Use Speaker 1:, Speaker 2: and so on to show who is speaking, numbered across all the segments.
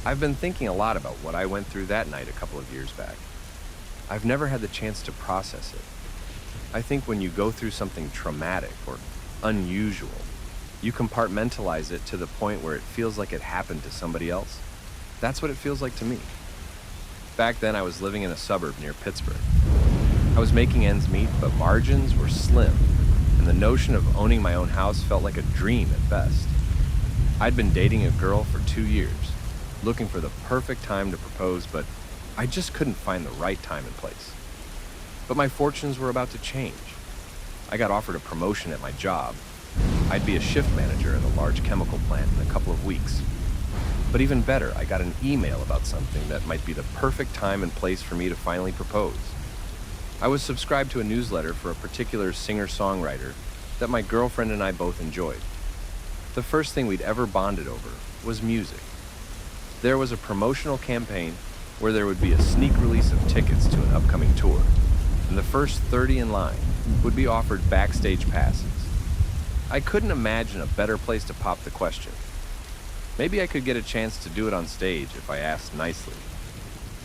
Speaker 1: I've been thinking a lot about what I went through that night a couple of years back. I've never had the chance to process it. I think when you go through something traumatic or unusual, you compartmentalize it to the point where it feels like it happened to somebody else. That's what it feels like to me. Back then, I was living in a suburb near Pittsburgh. I was making ends meet, but margins were slim, and the notion of owning my own house felt like a dream at best. I'd been dating a girl for 2 years, looking for the perfect time to propose, but I just couldn't find the right time and place. But my fortunes were about to change. I got offered a promotion at my job. I'd be a shift manager at a large chemical plant in a couple of weeks. But even better, I got an email about something that might be the perfect time and place for me to finally propose. I was subscribed to a newsletter for a particular singer-songwriter that my girlfriend and I both enjoyed. The first thing we'd ever bonded over was music. There was a promotional campaign where there would be a sneak release of tickets to an upcoming tour, and the first 30 in line would be offered backstage passes. I couldn't imagine a better place to pop the question. Maybe I could get a chance to do it on stage if I asked nicely.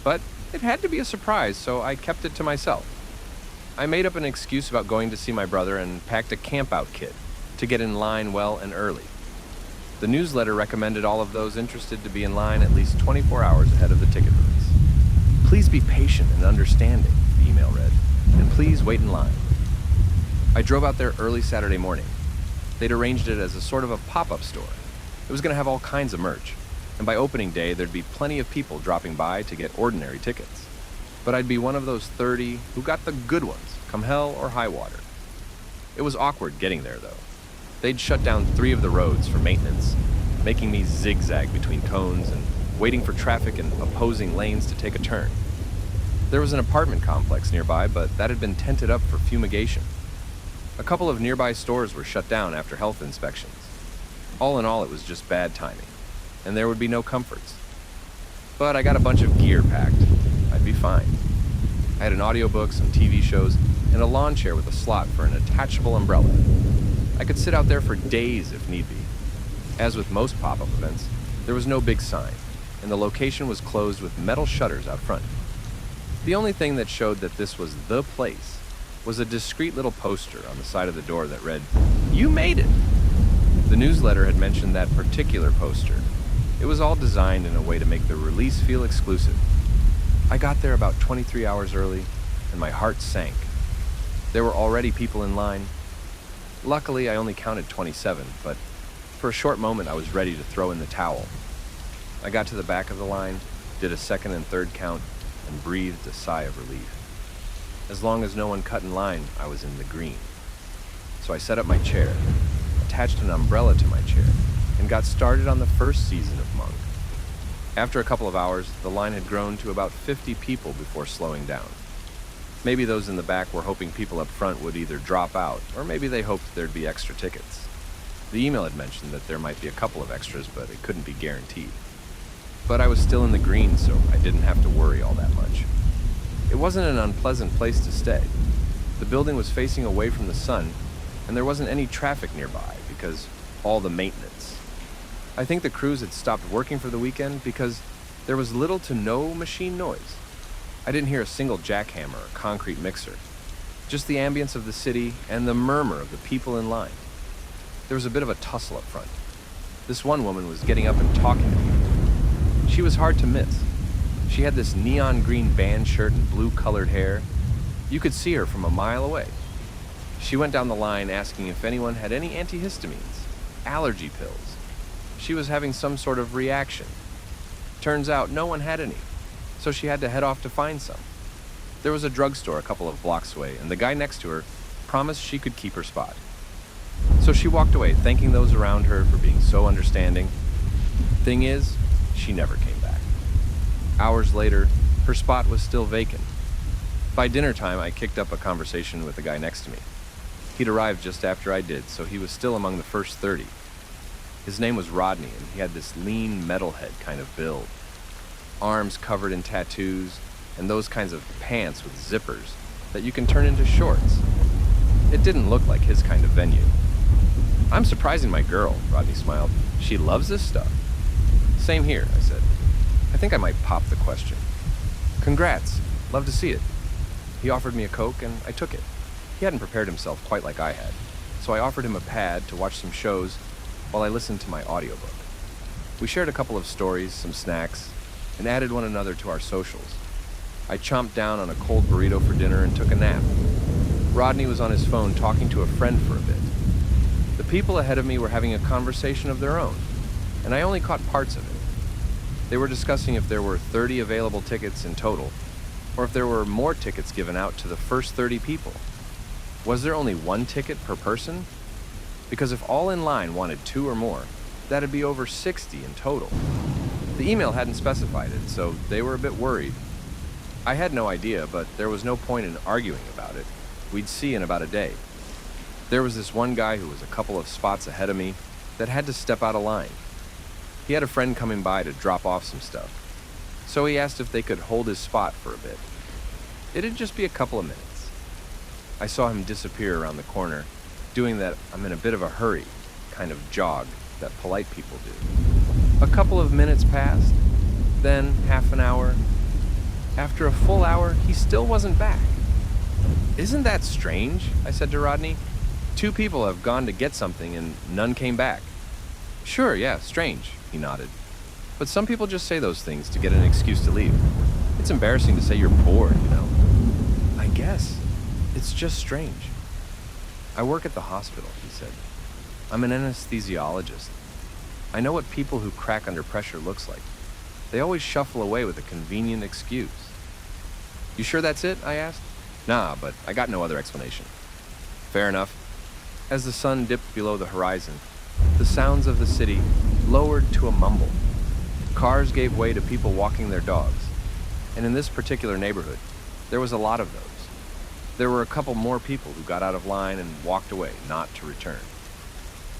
Speaker 1: But it had to be a surprise, so I kept it to myself. I made up an excuse about going to see my brother and packed a camp-out kit to get in line well and early. The newsletter recommended all of those interested to be in line at least 24 hours ahead of the ticket release. "Please be patient and understanding," the email read, "and please wait in line." I drove out there early Saturday morning. They'd arranged it as a sort of a pop-up store. It was going to have all kinds of merch, and by opening day there'd be plenty of people dropping by to get ordinary tickets. But I'd be one of those 30 who got the good ones, come hell or high water. It was awkward getting there, though. They'd shut down 3 of the roads for maintenance, making me zigzag between cones and waiting for traffic in opposing lanes to take a turn. There was an apartment complex nearby, but that had been tented up for fumigation. A couple of nearby stores were shut down after health inspections. All in all, it was just bad timing, and there would be no comforts. But I got a bunch of gear packed. I'd be fine. I had an audiobook, some TV shows, and a lawn chair with a slot for an attachable umbrella. I could sit out there for days if need be. As with most pop-up events, there was no big sign, and the location was closed with metal shutters out front. The only thing that showed that this was the place was a discreet little poster on the side of the door that read, "You made it!" The newsletter had mentioned that particular poster. It was all designed in a way to make the release feel exclusive. I got there about 23 hours early, and my heart sank. There were already people in line. Luckily, I only counted 27, but for a short moment I was ready to throw in the towel. I got to the back of the line, did a second and third count, and breathed a sigh of relief. As long as no one cut in line, I was in the green. So I set up my chair, attached an umbrella to my chair, and got started on the first season of Monk. After a couple of hours, the line had grown to about 50 people before slowing down. Maybe those in the back were hoping people up front would either drop out, or maybe they hoped there'd be extra tickets. The email had mentioned that there might be a couple of extras, but it couldn't be guaranteed. But I was still in the green, so I didn't have to worry all that much. It wasn't an unpleasant place to stay. The building was facing away from the sun, and there wasn't any traffic nearby because all the maintenance. I think the crews had stopped working for the weekend because there was little to no machine noise. I didn't hear a single jackhammer or concrete mixer, just the ambience of the city and the murmur of the people in line. There was a bit of a tussle up front. This one woman was getting up and talking to me. She was hard to miss. She had this neon green band shirt and blue-colored hair. You could see her from a mile away. She went down the line asking if anyone had any antihistamines, allergy pills. She was having some sort of reaction. Turns out no one had any, so she had to head off to find some. There was a drugstore a couple of blocks away, and the guy next to her promised she could keep her spot. So she walked away, thanking those around her for being so understanding. Thing is, she never came back. Hours later, her spot was still vacant. By dinner time, I kicked up a conversation with the guy next to me. He'd arrived just after I did, so he was still among the first 30. His name was Rodney, and he had this lean metalhead kind of build. Arms covered in tattoos, and those kinds of pants with zippers that you can turn into shorts. It didn't look like his kind of venue. "I'm surprising my girl," Rodney smiled. "She loves this stuff." "Same here," I said. think I might pop the question. Congrats, love to see it. He offered me a Coke and I took it. He hadn't prepared himself quite like I had, so I offered him a pad to watch some shows while I listened to my audiobook. We shared a couple of stories, some snacks, and added one another to our socials. I chomped down on a cold burrito for dinner and took a nap. Rodney was on his phone talking to a friend for a bit. The people ahead of me were having a conversation of their own, and I only caught parts of it. They were discussing if there were 30 available tickets in total, or if there were more tickets given out to the first 30 people. Was there only one ticket per person? Because if all in line wanted 2 or more, that'd be over 60 in total. The email hadn't specified it, so they were a bit worried. I had no idea, but there was no point in arguing about it. We'd see in about a day. There was this one guy who was a couple of spots ahead of me that had to step out of line. He had a friend coming by to drop off some stuff, so he asked if they could hold his spot for a bit. It'd just be a couple of minutes. I saw him disappear around the corner, doing that I'm in a bit of a hurry kind of jog that polite people do. A couple of minutes passed, then half an hour. After a full hour, he still wasn't back. Isn't that strange? I said to Rodney. 2 people have gone to get something and none came back. Sure, yeah, strange, he nodded. But some people just say those things to get an excuse to leave. It's embarrassing to say you're bored, you know. I guess. It's just strange. I work at the hospital, he said. I'm an anesthesiologist. I know what people who crack under pressure looks like. They always shuffle away with a convenient excuse. You sure that's it? I asked. Nah, but I got no other explanation. Fair enough. As the sun dipped below the horizon, the sounds of the city lowered to a mumble. Cars gave way to people walking their dogs, and in this particular neighborhood, there was a lot of those. There were a couple more people who got out of line and walked away, not to return.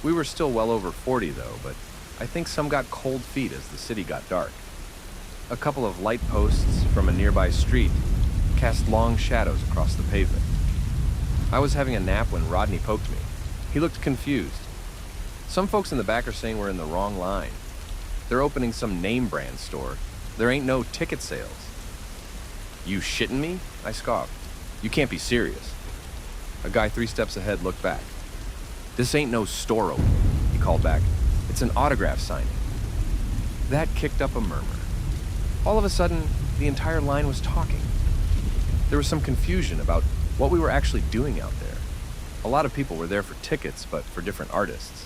Speaker 1: We were still well over 40 though, but I think some got cold feet as the city got dark. A couple of light posts from a nearby street cast long shadows across the pavement. I was having a nap when Rodney poked me. He looked confused. Some folks in the back are saying we're in the wrong line. They're opening some name brand store. There ain't no ticket sales. You shitting me? I scoffed. You can't be serious. A guy 3 steps ahead looked back. This ain't no store opening, he called back. It's an autograph signing. That kicked up a murmur. All of a sudden, the entire line was talking. There was some confusion about what we were actually doing out there. A lot of people were there for tickets, but for different artists.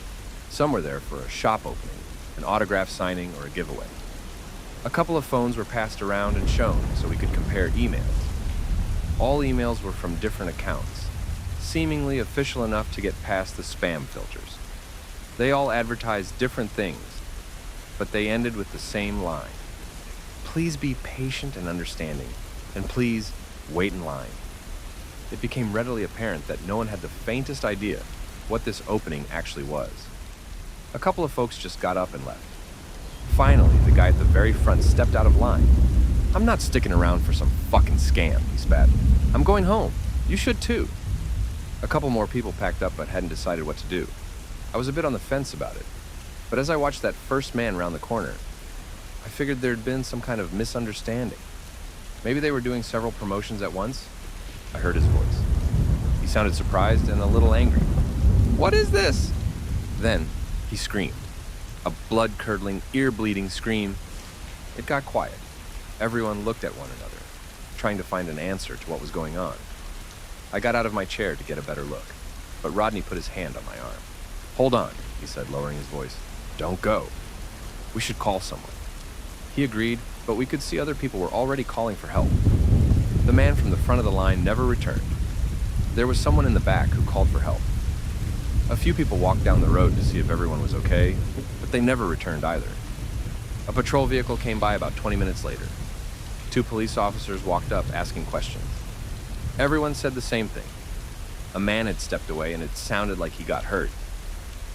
Speaker 1: Some were there for a shop opening, an autograph signing, or a giveaway. A couple of phones were passed around and shown so we could compare emails. All emails were from different accounts, seemingly official enough to get past the spam filters. They all advertised different things, but they ended with the same line. Please be patient and understanding, and please wait in line. It became readily apparent that no one had the faintest idea what this opening actually was. A couple of folks just got up and left. Finally, the guy at the very front stepped out of line. I'm not sticking around for some fucking scam, he spat. I'm going home. You should too. A couple more people packed up but hadn't decided what to do. I was a bit on the fence about it, but as I watched that first man round the corner, I figured there'd been some kind of misunderstanding. Maybe they were doing several promotions at once. I heard his voice. He sounded surprised and a little angry. What is this? Then he screamed. A blood-curdling, ear-bleeding scream. It got quiet. Everyone looked at one another, trying to find an answer to what was going on. I got out of my chair to get a better look, but Rodney put his hand on my arm. Hold on, he said, lowering his voice. Don't go. We should call someone. He agreed, but we could see other people were already calling for help. The man from the front of the line never returned. There was someone in the back who called for help. A few people walked down the road to see if everyone was okay, but they never returned either. A patrol vehicle came by about 20 minutes later. 2 police officers walked up asking questions. Everyone said the same thing. A man had stepped away and it sounded like he got hurt.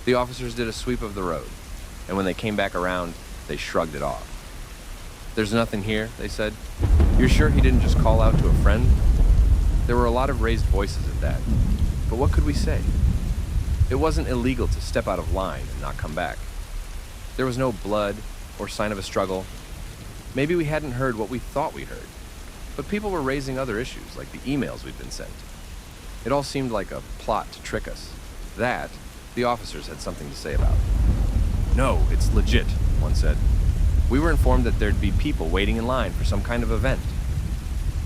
Speaker 1: The officers did a sweep of the road, and when they came back around, they shrugged it off. There's nothing here, they said. You're sure he didn't just call out to a friend? There were a lot of raised voices at that, but what could we say? It wasn't illegal to step out of line and not come back. There was no blood or sign of a struggle. Maybe we hadn't heard what we thought we heard, but people were raising other issues, like the emails we'd been sent. It all seemed like a plot to trick us. That, the officers had something to say about. "No, it's legit," one said. "We were informed that there'd be people waiting in line for some kind of event."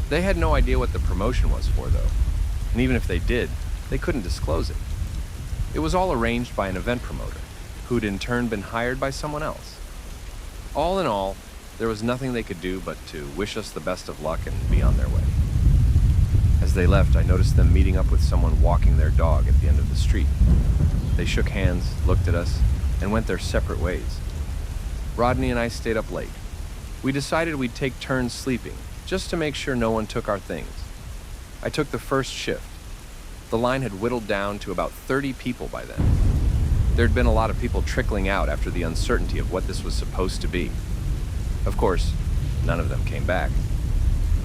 Speaker 1: They had no idea what the promotion was for, though, and even if they did, they couldn't disclose it. It was all arranged by an event promoter, who'd in turn been hired by someone else. All in all, there was nothing they could do but to wish us the best of luck and be on their way. As they left, I noticed them meeting up with someone walking their dog at the end of the street. They shook hands, looked at us, and went their separate ways. Rodney and I stayed up late. We decided we'd take turns sleeping, just to make sure no one took our things. I took the first shift. The line had whittled down to about 30 people by then. There'd been a lot of people trickling out after the uncertainty of what this was supposed to be. Of course, none of them came back.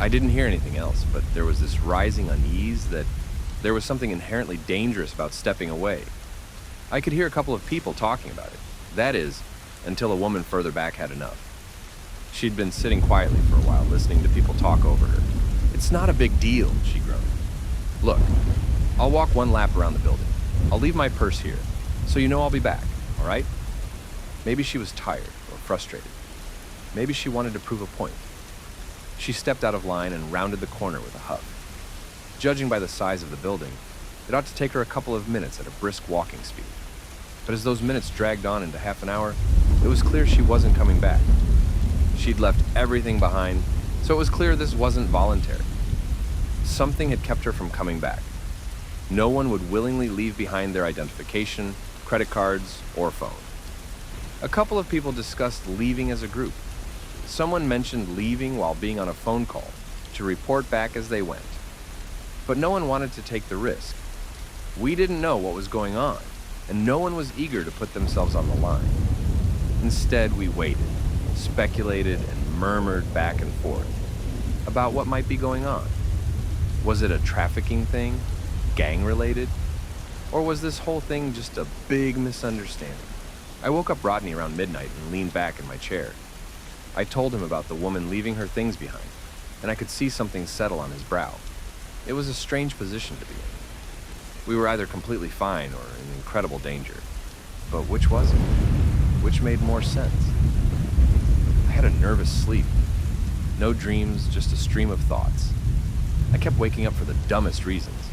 Speaker 1: I didn't hear anything else, but there was this rising unease that there was something inherently dangerous about stepping away. I could hear a couple of people talking about it. That is, until a woman further back had enough. She'd been sitting quietly for a while, listening to people talk over her. "It's not a big deal," she groaned. "Look, I'll walk one lap around the building. I'll leave my purse here, so you know I'll be back, all right?" Maybe she was tired or frustrated. Maybe she wanted to prove a point. She stepped out of line and rounded the corner with a huff. Judging by the size of the building, it ought to take her a couple of minutes at a brisk walking speed. But as those minutes dragged on into half an hour, it was clear she wasn't coming back. She'd left everything behind, so it was clear this wasn't voluntary. Something had kept her from coming back. No one would willingly leave behind their identification, credit cards, or phone. A couple of people discussed leaving as a group. Someone mentioned leaving while being on a phone call to report back as they went. But no one wanted to take the risk. We didn't know what was going on, and no one was eager to put themselves on the line. Instead, we waited, speculated, and murmured back and forth about what might be going on. Was it a trafficking thing, gang-related? Or was this whole thing just a big misunderstanding? I woke up Rodney around midnight and leaned back in my chair. I told him about the woman leaving her things behind, and I could see something settle on his brow. It was a strange position to be in. We were either completely fine or in incredible danger. But which was it? Which made more sense? I had a nervous sleep. No dreams, just a stream of thoughts. I kept waking up for the dumbest reasons.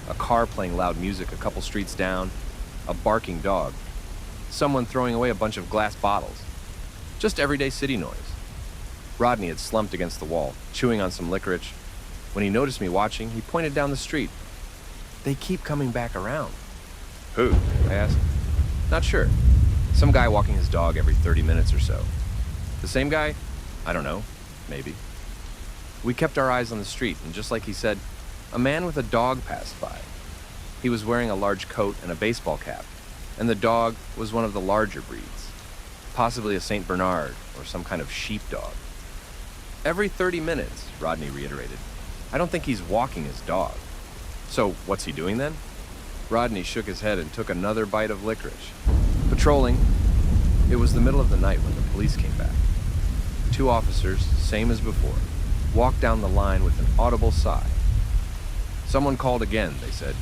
Speaker 1: A car playing loud music a couple streets down, a barking dog, someone throwing away a bunch of glass bottles. Just everyday city noise. Rodney had slumped against the wall, chewing on some licorice. When he noticed me watching, he pointed down the street. "They keep coming back around." "Who?" I asked. "Not sure. Some guy walking his dog every 30 minutes or so." "The same guy?" "I don't know. Maybe." We kept our eyes on the street, and just like he said, a man with a dog passed by. He was wearing a large coat and a baseball cap, and the dog was one of the larger breeds, possibly a Saint Bernard or some kind of sheepdog. "Every 30 minutes, Rodney reiterated. "I don't think he's walking his dog." "So what's he doing then?" Rodney shook his head and took another bite of licorice. "Patrolling." It was the middle of the night when the police came back. 2 officers, same as before, walked down the line with an audible sigh. "Someone called again," they said.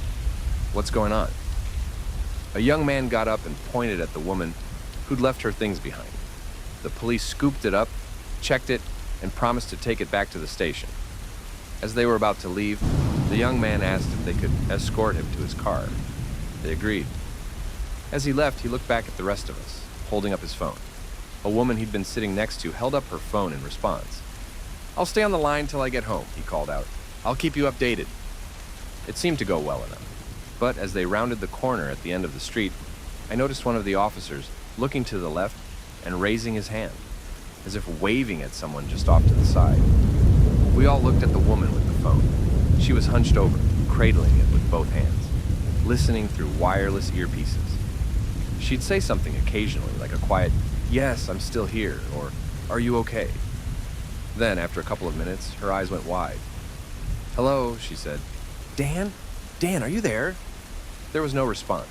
Speaker 1: "What's going on?" A young man got up and pointed at the woman who'd left her things behind. The police scooped it up, checked it, and promised to take it back to the station. As they were about to leave, the young man asked if they could escort him to his car. They agreed. As he left, he looked back at the rest of us, holding up his phone. A woman he'd been sitting next to held up her phone in response. "I'll stay on the line till I get home," he called out. "I'll keep you updated." It seemed to go well enough. But as they rounded the corner at the end of the street, I noticed one of the officers looking to the left and raising his hand, as if waving at someone just off to the side. We all looked at the woman with the phone. She was hunched over, cradling it with both hands, listening through wireless earpieces. She'd say something occasionally, like a quiet, "Yes, I'm still here," or "Are you okay?" Then, after a couple of minutes, her eyes went wide. "Hello," she said. "Dan? Dan, are you there?" There was no response.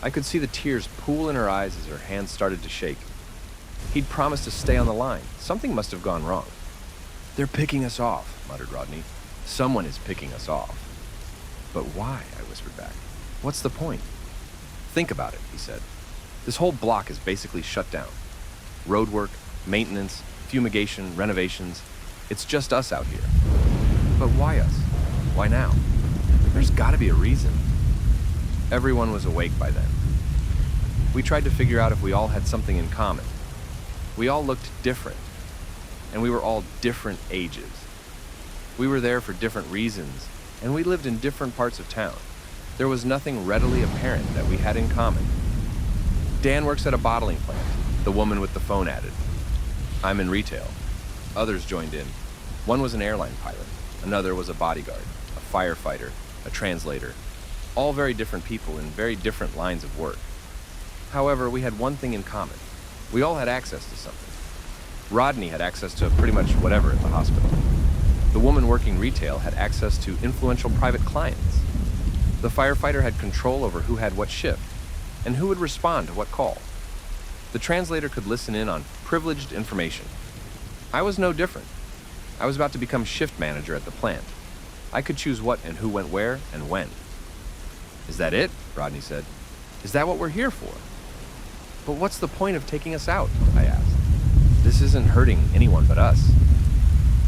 Speaker 1: I could see the tears pool in her eyes as her hands started to shake. He'd promised to stay on the line. Something must have gone wrong. "They're picking us off," muttered Rodney. "Someone is picking us off." "But why?" I whispered back. "What's the point?" "Think about it," he said. "This whole block is basically shut down. Roadwork, maintenance, fumigation, renovations. It's just us out here." "But why us? Why now? There's gotta be a reason." Everyone was awake by then. We tried to figure out if we all had something in common. We all looked different, and we were all different ages. We were there for different reasons, and we lived in different parts of town. There was nothing readily apparent that we had in common. Dan works at a bottling plant, the woman with the phone added. I'm in retail. Others joined in. One was an airline pilot, another was a bodyguard, a firefighter, a translator, all very different people in very different lines of work. However, we had one thing in common. We all had access to something. Rodney had access to pretty much whatever at the hospital. The woman working retail had access to influential private clients. The firefighter had control over who had what shift and who would respond to what call. The translator could listen in on privileged information. I was no different. I was about to become shift manager at the plant. I could choose what and who went where and when. "Is that it?" Rodney said. "Is that what we're here for?" "But what's the point of taking us out?" I asked. "This isn't hurting anyone but us."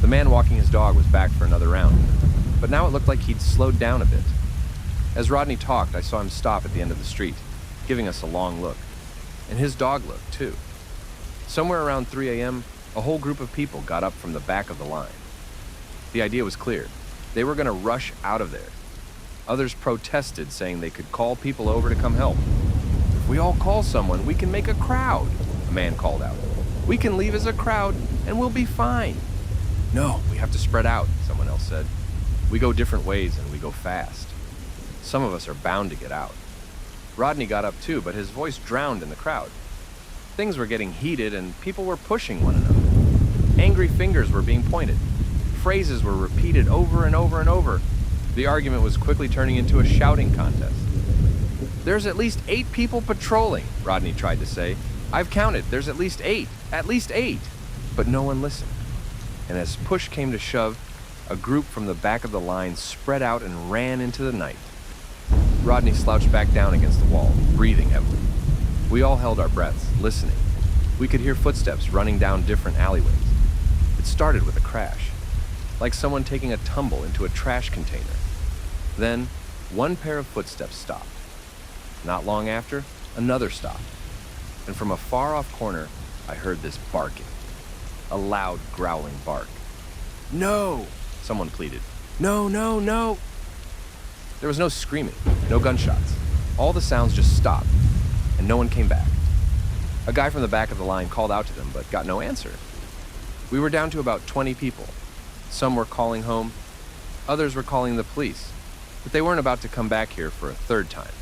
Speaker 1: The man walking his dog was back for another round, but now it looked like he'd slowed down a bit. As Rodney talked, I saw him stop at the end of the street, giving us a long look. And his dog looked, too. Somewhere around 3 a.m., a whole group of people got up from the back of the line. The idea was clear. They were going to rush out of there. Others protested, saying they could call people over to come help. "If we all call someone, we can make a crowd," a man called out. "We can leave as a crowd, and we'll be fine." "No, we have to spread out," someone else said. "We go different ways, and we go fast. Some of us are bound to get out." Rodney got up too, but his voice drowned in the crowd. Things were getting heated, and people were pushing one another. Angry fingers were being pointed. Phrases were repeated over and over and over. The argument was quickly turning into a shouting contest. "There's at least 8 people patrolling," Rodney tried to say. "I've counted. There's at least 8. At least 8. But no one listened. And as push came to shove, a group from the back of the line spread out and ran into the night. Rodney slouched back down against the wall, breathing heavily. We all held our breaths, listening. We could hear footsteps running down different alleyways. It started with a crash, like someone taking a tumble into a trash container. Then, one pair of footsteps stopped. Not long after, another stopped. And from a far-off corner, I heard this barking. A loud, growling bark. "No!" someone pleaded. "No, no, no!" There was no screaming, no gunshots. All the sounds just stopped, and no one came back. A guy from the back of the line called out to them, but got no answer. We were down to about 20 people. Some were calling home, others were calling the police, but they weren't about to come back here for a third time.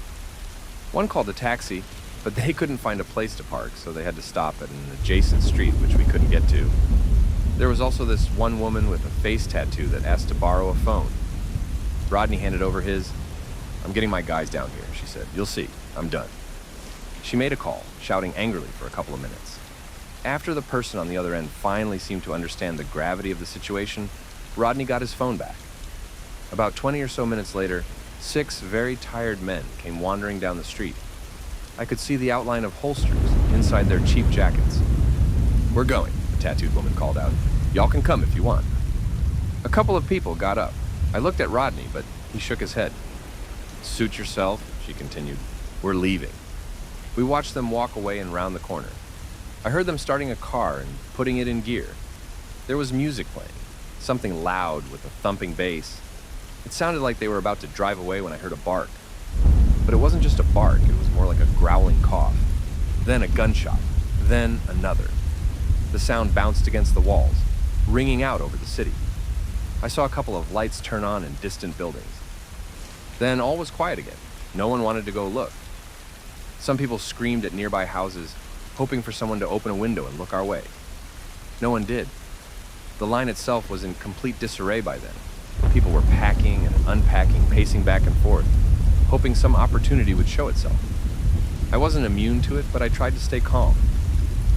Speaker 1: One called a taxi, but they couldn't find a place to park, so they had to stop at an adjacent street which we couldn't get to. There was also this one woman with a face tattoo that asked to borrow a phone. Rodney handed over his. "I'm getting my guys down here," she said. "You'll see. I'm done." She made a call, shouting angrily for a couple of minutes. After the person on the other end finally seemed to understand the gravity of the situation, Rodney got his phone back. About 20 or so minutes later, 6 very tired men came wandering down the street. I could see the outline of holsters inside their cheap jackets. "We're going," the tattooed woman called out. "Y'all can come if you want." A couple of people got up. I looked at Rodney, but he shook his head. "Suit yourself," she continued. "We're leaving." We watched them walk away and round the corner. I heard them starting a car and putting it in gear. There was music playing, something loud with a thumping bass. It sounded like they were about to drive away when I heard a bark. But it wasn't just a bark, it was more like a growling cough. Then a gunshot, then another. The sound bounced against the walls, ringing out over the city. I saw a couple of lights turn on in distant buildings. Then all was quiet again. No one wanted to go look. Some people screamed at nearby houses, hoping for someone to open a window and look our way. No one did. The line itself was in complete disarray by then. People were packing and unpacking, pacing back and forth, hoping some opportunity would show itself. I wasn't immune to it, but I tried to stay calm.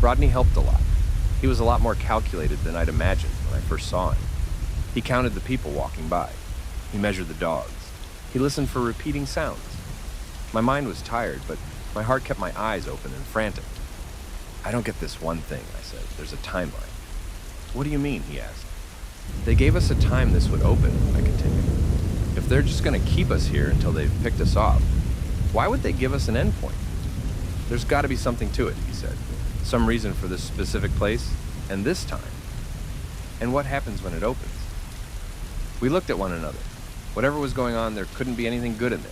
Speaker 1: Rodney helped a lot. He was a lot more calculated than I'd imagined when I first saw him. He counted the people walking by. He measured the dogs. He listened for repeating sounds. My mind was tired, but my heart kept my eyes open and frantic. "I don't get this one thing," I said. "There's a timeline." "What do you mean?" he asked. "They gave us a time this would open," I continued. "If they're just going to keep us here until they've picked us off, why would they give us an endpoint?" "There's got to be something to it," he said. "Some reason for this specific place and this time. And what happens when it opens?" We looked at one another. Whatever was going on, there couldn't be anything good in there.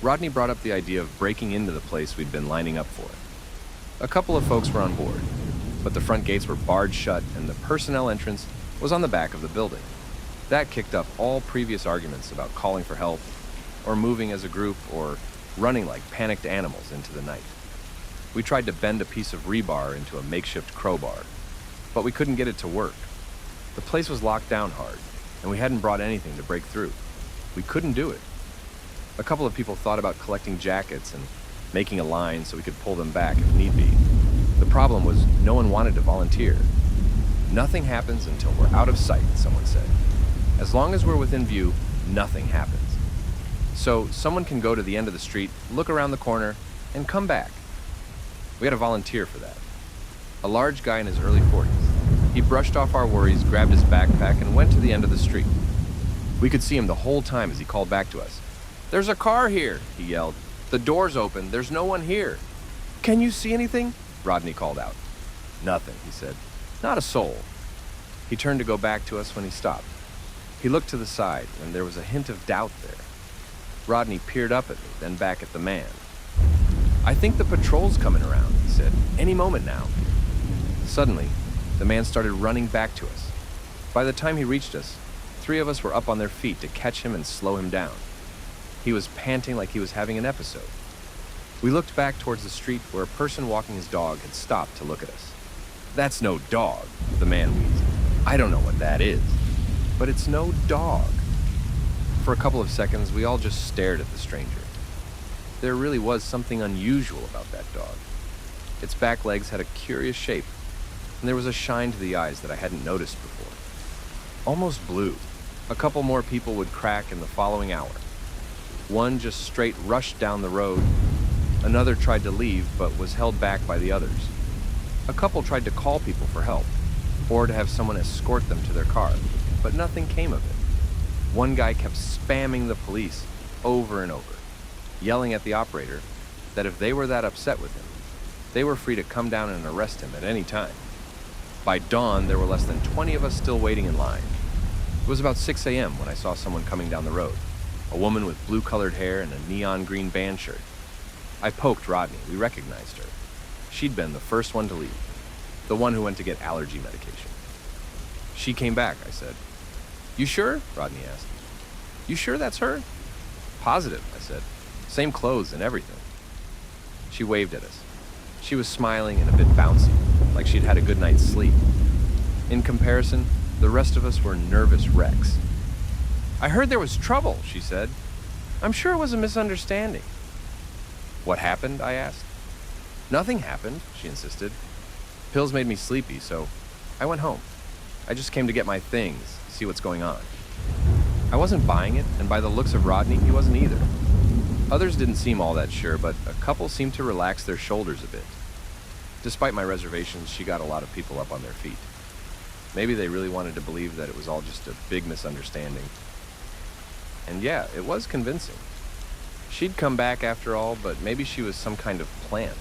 Speaker 1: Rodney brought up the idea of breaking into the place we'd been lining up for. A couple of folks were on board, but the front gates were barred shut and the personnel entrance was on the back of the building. That kicked up all previous arguments about calling for help, or moving as a group, or running like panicked animals into the night. We tried to bend a piece of rebar into a makeshift crowbar, but we couldn't get it to work. The place was locked down hard, and we hadn't brought anything to break through. We couldn't do it. A couple of people thought about collecting jackets and making a line so we could pull them back if need be. The problem was no one wanted to volunteer. "Nothing happens until we're out of sight," someone said. "As long as we're within view, nothing happens. So someone can go to the end of the street, look around the corner, and come back." We had a volunteer for that. A large guy in his early 40s. He brushed off our worries, grabbed his backpack, and went to the end of the street. We could see him the whole time as he called back to us. "There's a car here," he yelled. "The door's open. There's no one here." "Can you see anything?" Rodney called out. "Nothing," he said. "Not a soul." He turned to go back to us when he stopped. He looked to the side, and there was a hint of doubt there. Rodney peered up at me, then back at the man. "I think the patrol's coming around," he said. "Any moment now." Suddenly, the man started running back to us. By the time he reached us, 3 of us were up on their feet to catch him and slow him down. He was panting like he was having an episode. We looked back towards the street where a person walking his dog had stopped to look at us. "That's no dog," the man wheezed. "I don't know what that is, but it's no dog." For a couple of seconds, we all just stared at the stranger. There really was something unusual about that dog. Its back legs had a curious shape, and there was a shine to the eyes that I hadn't noticed before. Almost blue. A couple more people would crack in the following hour. One just straight rushed down the road. Another tried to leave, but was held back by the others. A couple tried to call people for help, or to have someone escort them to their car, but nothing came of it. One guy kept spamming the police over and over, yelling at the operator that if they were that upset with him, they were free to come down and arrest him at any time. By dawn, there were less than 20 of us still waiting in line. It was about 6 a.m. when I saw someone coming down the road, a woman with blue-colored hair and a neon green band shirt. I poked Rodney. We recognized her. She'd been the first one to leave, the one who went to get allergy medication. "She came back," I said. "You sure?" Rodney asked. "You sure that's her?" "Positive," I said. "Same clothes and everything." She waved at us. She was smiling and a bit bouncy, like she'd had a good night's sleep. In comparison, the rest of us were nervous wrecks. "I heard there was trouble," she said. "I'm sure it was a misunderstanding." "What happened?" I asked. "Nothing happened," she insisted. "Pills made me sleepy, so I went home. I just came to get my things, see what's going on." I wasn't buying it, and by the looks of Rodney, he wasn't either. Others didn't seem all that sure, but a couple seemed to relax their shoulders a bit. Despite my reservations, she got a lot of people up on their feet. Maybe they really wanted to believe that it was all just a big misunderstanding. And yeah, it was convincing. She'd come back after all, but maybe she was some kind of plant.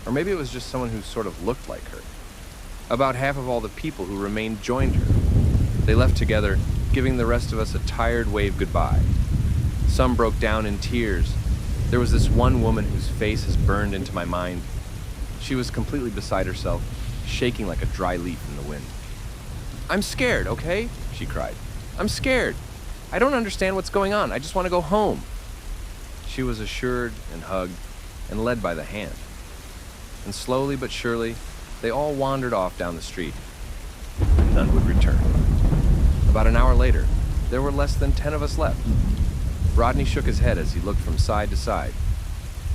Speaker 1: Or maybe it was just someone who sort of looked like her. About half of all the people who remained joined her. They left together, giving the rest of us a tired wave goodbye. Some broke down in tears. There was this one woman whose face has burned into my mind. She was completely beside herself, shaking like a dry leaf in the wind. "I'm scared, okay?" she cried. "I'm scared. I don't understand what's going on. I just want to go home." She was assured and hugged and led by the hand. And slowly but surely, they all wandered off down the street, and none would return. About an hour later, there were less than 10 of us left. Rodney shook his head as he looked from side to side.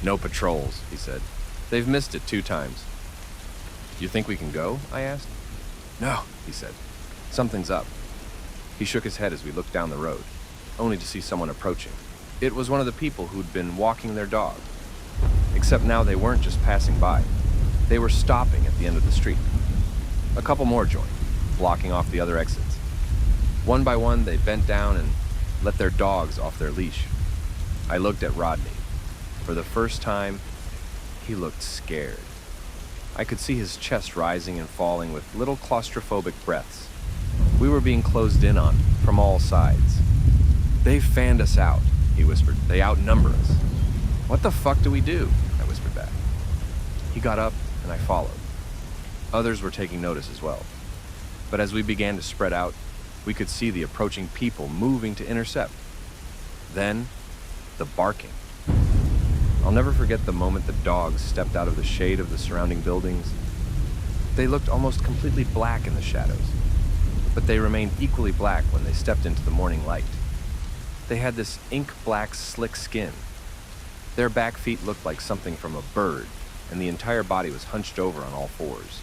Speaker 1: "No patrols," he said. "They've missed it 2 times. You think we can go? I asked. No, he said. Something's up. He shook his head as we looked down the road, only to see someone approaching. It was one of the people who'd been walking their dog. Except now they weren't just passing by. They were stopping at the end of the street. A couple more joined, blocking off the other exits. One by one, they bent down and let their dogs off their leash. I looked at Rodney. For the first time, he looked scared. I could see his chest rising and falling with little claustrophobic breaths. We were being closed in on from all sides. They've fanned us out, he whispered. They outnumber us. What the fuck do we do? I whispered back. He got up and I followed. Others were taking notice as well. But as we began to spread out, we could see the approaching people moving to intercept. Then, the barking. I'll never forget the moment the dogs stepped out of the shade of the surrounding buildings. They looked almost completely black in the shadows, but they remained equally black when they stepped into the morning light. They had this ink-black, slick skin. Their back feet looked like something from a bird, and the entire body was hunched over on all fours.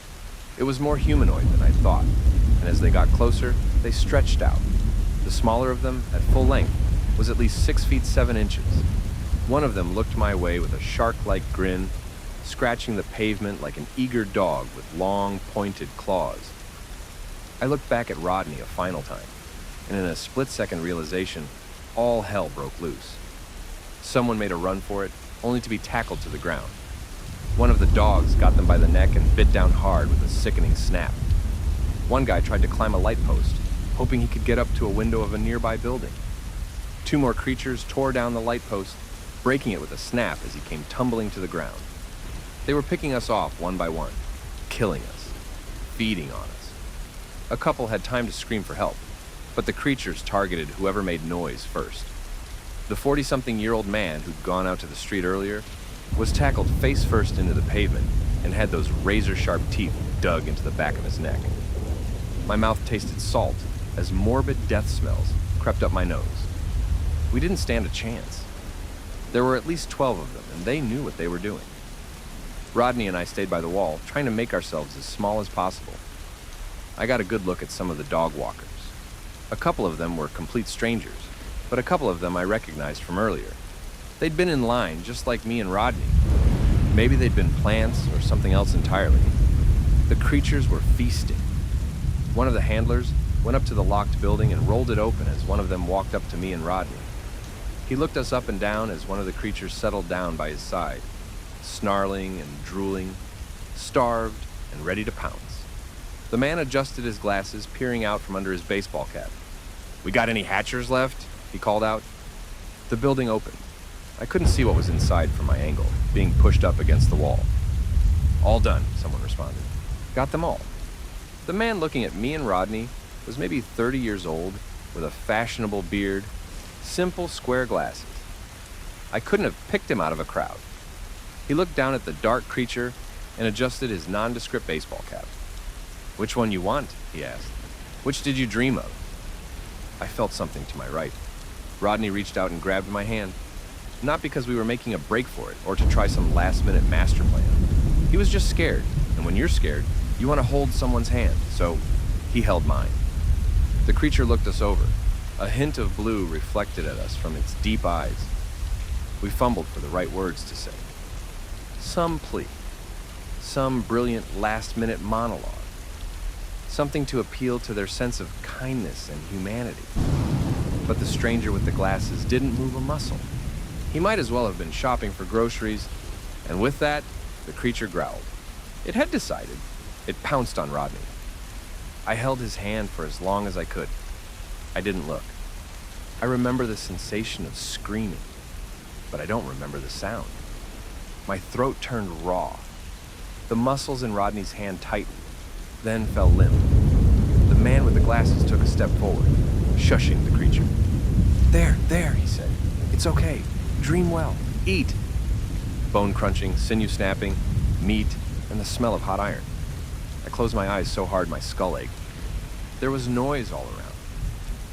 Speaker 1: It was more humanoid than I'd thought, and as they got closer, they stretched out. The smaller of them, at full length, was at least 6 feet 7 inches. One of them looked my way with a shark-like grin, scratching the pavement like an eager dog with long, pointed claws. I looked back at Rodney a final time, and in a split-second realization, all hell broke loose. Someone made a run for it, only to be tackled to the ground. One of the dogs got them by the neck and bit down hard with a sickening snap. One guy tried to climb a light post, hoping he could get up to a window of a nearby building. 2 more creatures tore down the light post, breaking it with a snap as he came tumbling to the ground. They were picking us off one by one, killing us, feeding on us. A couple had time to scream for help, but the creatures targeted whoever made noise first. The 40-something-year-old man who'd gone out to the street earlier was tackled face first into the pavement and had those razor-sharp teeth dug into the back of his neck. My mouth tasted salt as morbid death smells crept up my nose. We didn't stand a chance. There were at least 12 of them, and they knew what they were doing. Rodney and I stayed by the wall, trying to make ourselves as small as possible. I got a good look at some of the dog walkers. A couple of them were complete strangers, but a couple of them I recognized from earlier. They'd been in line, just like me and Rodney. Maybe they'd been plants or something else entirely. The creatures were feasting. One of the handlers went up to the locked building and rolled it open as one of them walked up to me and Rodney. He looked us up and down as one of the creatures settled down by his side, snarling and drooling, starved and ready to pounce. The man adjusted his glasses, peering out from under his baseball cap. "We got any hatchers left?" he called out. The building opened. I couldn't see what was inside from my angle, being pushed up against the wall. "All done," someone responded. "Got them all." The man looking at me and Rodney was maybe 30 years old, with a fashionable beard, simple square glasses. I couldn't have picked him out of a crowd. He looked down at the dark creature and adjusted his nondescript baseball cap. "Which one you want?" he asked. "Which did you dream of?" I felt something to my right. Rodney reached out and grabbed my hand. Not because we were making a break for it or to try some last-minute master plan. He was just scared, and when you're scared, you want to hold someone's hand, so he held mine. The creature looked us over. A hint of blue reflected at us from its deep eyes. We fumbled for the right words to say. Some plea. Some brilliant last-minute monologue. Something to appeal to their sense of kindness and humanity. But the stranger with the glasses didn't move a muscle. He might as well have been shopping for groceries, and with that, the creature growled. It had decided. It pounced on Rodney. I held his hand for as long as I could. I didn't look. I remember the sensation of screaming, but I don't remember the sound. My throat turned raw. The muscles in Rodney's hand tightened, then fell limp. The man with the glasses took a step forward, shushing the creature. There, he said. "It's okay. Dream well. Eat." Bone crunching, sinew snapping, meat, and the smell of hot iron. I closed my eyes so hard my skull ached. There was noise all around.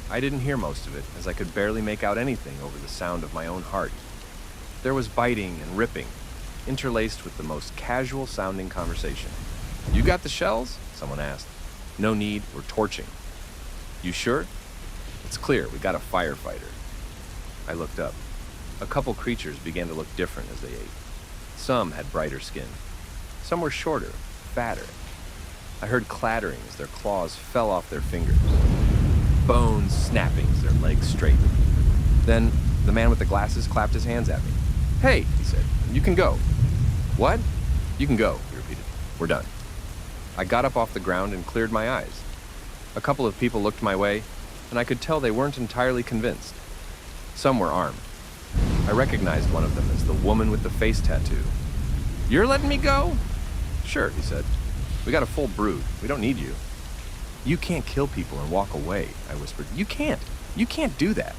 Speaker 1: I didn't hear most of it, as I could barely make out anything over the sound of my own heart. There was biting and ripping, interlaced with the most casual-sounding conversation. You got the shells? Someone asked. No need, we're torching. You sure? It's clear, we got a firefighter. I looked up. A couple creatures began to look different as they ate. Some had brighter skin. Some were shorter, fatter. I heard clattering as their claws fell off their fingers. Bones snapping as their legs straightened. Then, the man with the glasses clapped his hands at me. Hey, he said, you can go. What? You can go, he repeated. We're done. I got up off the ground and cleared my eyes. A couple of people looked my way, and I could tell they weren't entirely convinced. Some were armed. I recognized one of them as the woman with the face tattoo. You're letting me go? Sure, he said. We got a full brood. We don't need you. You can't kill people and walk away, I whispered. You can't. You can't do that.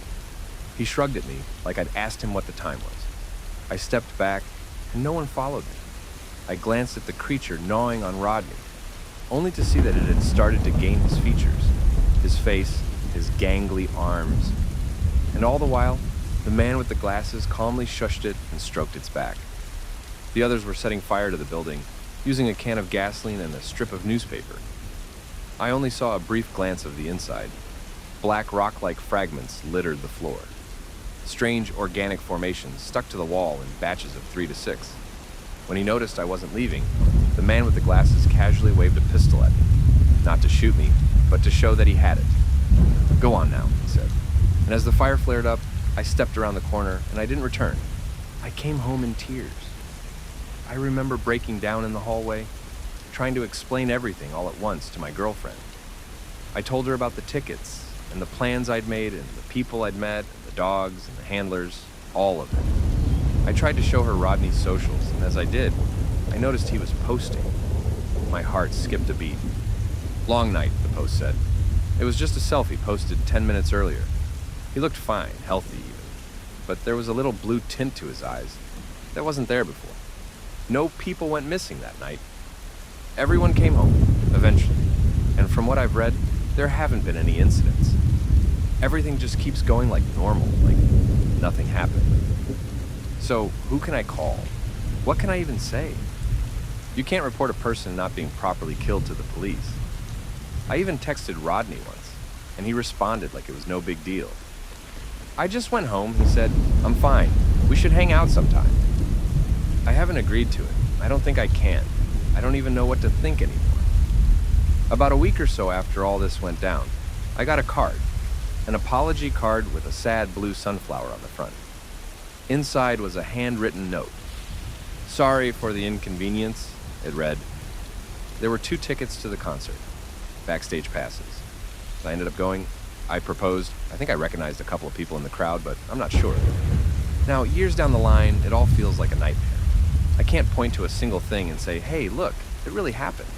Speaker 1: He shrugged at me like I'd asked him what the time was. I stepped back, and no one followed me. I glanced at the creature gnawing on Rodney, only to see that it had started to gain his features, his face, his gangly arms. And all the while, the man with the glasses calmly shushed it and stroked its back. The others were setting fire to the building, using a can of gasoline and a strip of newspaper. I only saw a brief glance of the inside. Black rock-like fragments littered the floor. Strange organic formations stuck to the wall in batches of 3 to 6. When he noticed I wasn't leaving, the man with the glasses casually waved a pistol at me. Not to shoot me, but to show that he had it. Go on now, he said. And as the fire flared up, I stepped around the corner and I didn't return. I came home in tears. I remember breaking down in the hallway, trying to explain everything all at once to my girlfriend. I told her about the tickets and the plans I'd made and the people I'd met and the dogs and the handlers, all of it. I tried to show her Rodney's socials, and as I did, I noticed he was posting. My heart skipped a beat. Long night, the post said. It was just a selfie posted 10 minutes earlier. He looked fine, healthy even, but there was a little blue tint to his eyes that wasn't there before. No people went missing that night. Everyone came home, eventually, and from what I've read, there haven't been any incidents. Everything just keeps going like normal, like nothing happened. So, who can I call? What can I even say? You can't report a person not being properly killed to the police. I even texted Rodney once, and he responded like it was no big deal. I just went home, he said. I'm fine. We should hang out sometime. I haven't agreed to it. I don't think I can. I don't even know what to think anymore. About a week or so after all this went down, I got a card. An apology card with a sad blue sunflower on the front. Inside was a handwritten note. Sorry for the inconvenience, it read. There were 2 tickets to the concert, backstage passes. I ended up going. I proposed. I think I recognized a couple of people in the crowd, but I'm not sure. Now, years down the line, it all feels like a nightmare. I can't point to a single thing and say, hey, look, it really happened.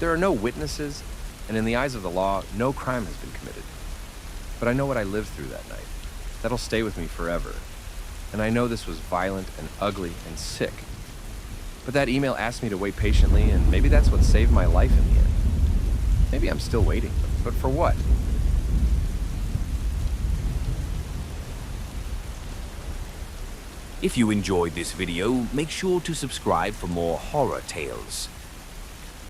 Speaker 1: There are no witnesses, and in the eyes of the law, no crime has been committed. But I know what I lived through that night. That'll stay with me forever. And I know this was violent and ugly and sick. But that email asked me to wait patiently, and maybe that's what saved my life in the end. Maybe I'm still waiting, but for what?
Speaker 2: If you enjoyed this video, make sure to subscribe for more horror tales.